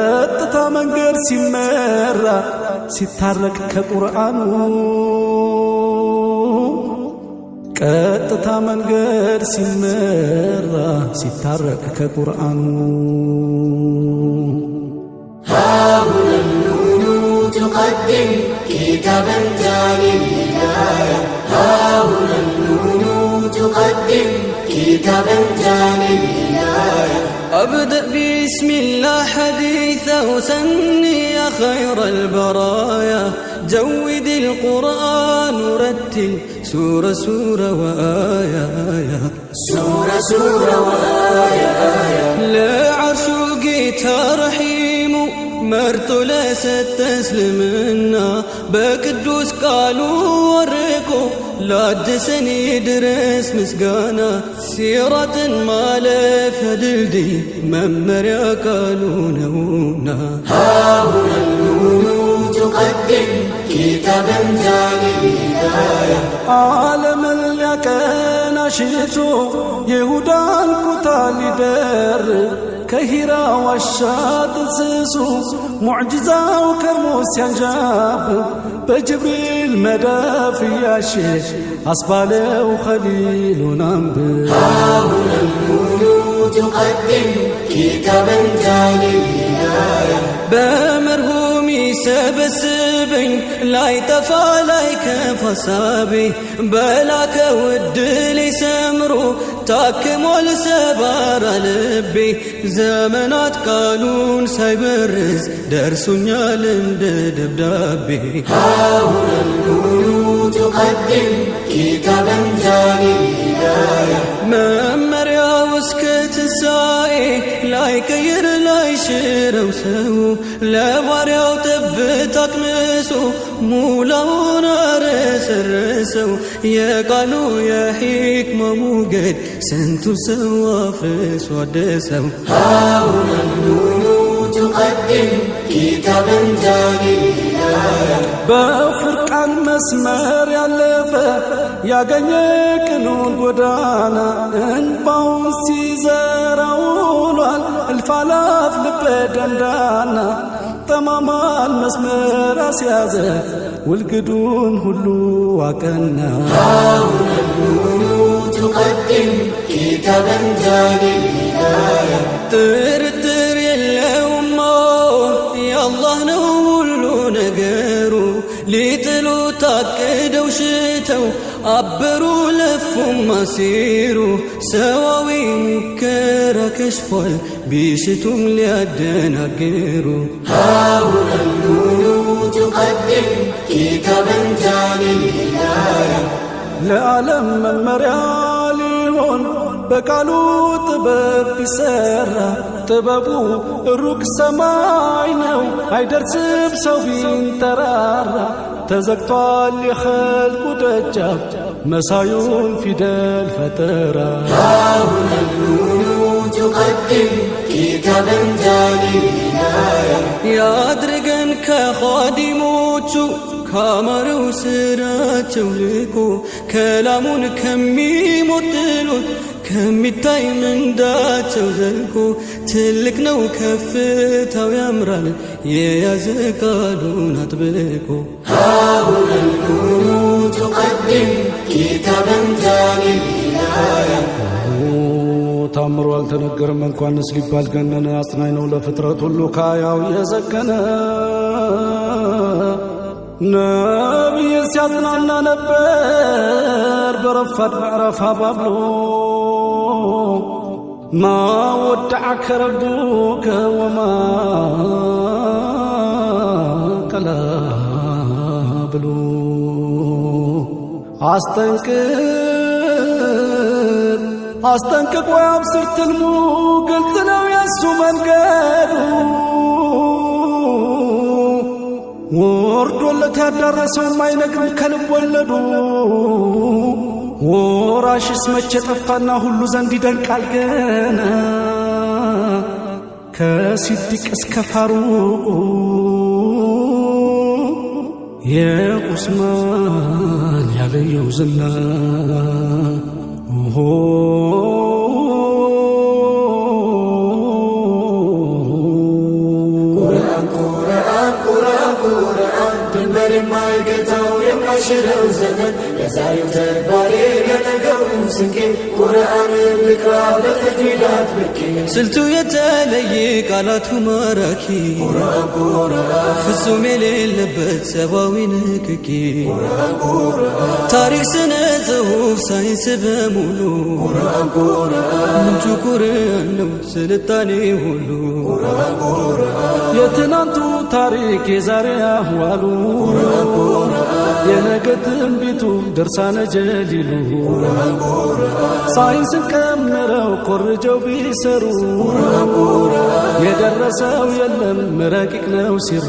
ቀጥታ መንገድ ሲመራ ሲታረቅ ከቁርአኑ ቀጥታ መንገድ ሲመራ ሲታረቅ ከቁርአኑ هاهنا النون تقدم كتابا جالي الهداية هاهنا النون تقدم كتابا جالي الهداية أبدأ بسم الله حديثا وسني يا خير البرايا جود القرآن ورتل سورة سورة وآية سورة سورة وآية لا عشوقي رحيم مرت لا ستسلمنا بقدوس قالوا ورقوا لا دسني درس مسقانا سيرة مالف دلدي ممريا قالوا نونا هاهنا النون تقدم كتابا جالي الهداية عالم اليكن شئتو يهودان كتال در كهيرا والشاد سسو معجزة وكرموس ينجاب بجبريل مداف يا شيخ أصبالي وخليل ونامب هاهنا النون تقدم كتابا جالي الهداية بمرهومي سبسبين لا يتفى لا يكفى صابي بلاك ودلي سمرو تاكمو السبار لبي زمنات قانون سيبرز درسونيا لند دبدابي هاهنا النون تقدم كتابا جالي الهداية ممريا وسكت السائي لا يكير لا يشير وسو لا باريا وتبتك مسو مولانا رس الرسو يا قالوا يا حكمة موجد سنتو سوا فس ودسو هاهنا النون تقدم كتابا جالي الهداية بفرقان مسمر يالفه ያገኘክ ኑን ጎዳና እንባውን ሲዘራውሏል الفالاف ልበደንዳና ጠማማን መስመር አስያዘ والقدون هلو وكنا هاهنا النون تقدم كتابا جالي الهداية ترتر يلهم يا الله نولو نقرو ليتلو تاكدو شتو عبروا لفهم مسيرو سواوي مكرا كشفال بيشتم ليادنا قيرو هاهنا النون تقدم كتابا جالي الهداية لعالم المريالي هون بقالوا طبب بسرة طببو الروك سماينو هيدرسب سوبين ترارا تزقطال يخلقو دجاب مسايون فيدال فترة هاهنا النون تقدم كتابا جالي الهداية يا درقن كخادموتو كامرو سراتو لكو كلامون كمي مطلوت كميتاي من داتو زلكو تلك نو كفتاو يامرال يازقالون اطبقو هاهنا النون تقدم كتابا جالي الهداية تامر والتنقر من كوان نسليب بالقنن أصنعين ولا فترة اللوكايا ويزكنا نبي سيادنا نبر برفض بعرفها بابلو ما ودعك ربك وما قلابلو أستنكر وابصر تلمو قلت له يا سومن قالوا وردوا اللي تدرسوا ما ينقروا كلب ولدوا وراش اسمك طفنا هلو زندي دنك عالقنا كسيدك اسكفاروق يا عثمان يا لي وزنا ድንበር የማይገታው የማይሽረው ዘመን የዛሬው ተግባሬ የነገው ስንቄ ቁርአንን ልቅራ በተጅዊዳት ብቄ ስልቱ የተለየ ቃላቱ ማራኪ ፍጹም የሌለበት ሰብአዊ ንክኪ ታሪክ ስነ ጽሑፍ ሳይንስ በሙሉ ምንጩ ቁርአን ነው ስልጣኔ ሁሉ የትናንቱ ታሪክ የዛሬ አህዋሉ የነገ ትንቢቱ ድርሳነ ጀሊሉ ሳይንስን ቀምረው ኮርጀው ቢሰሩ የደረሰው የለም ረቂቅ ነው ሲሩ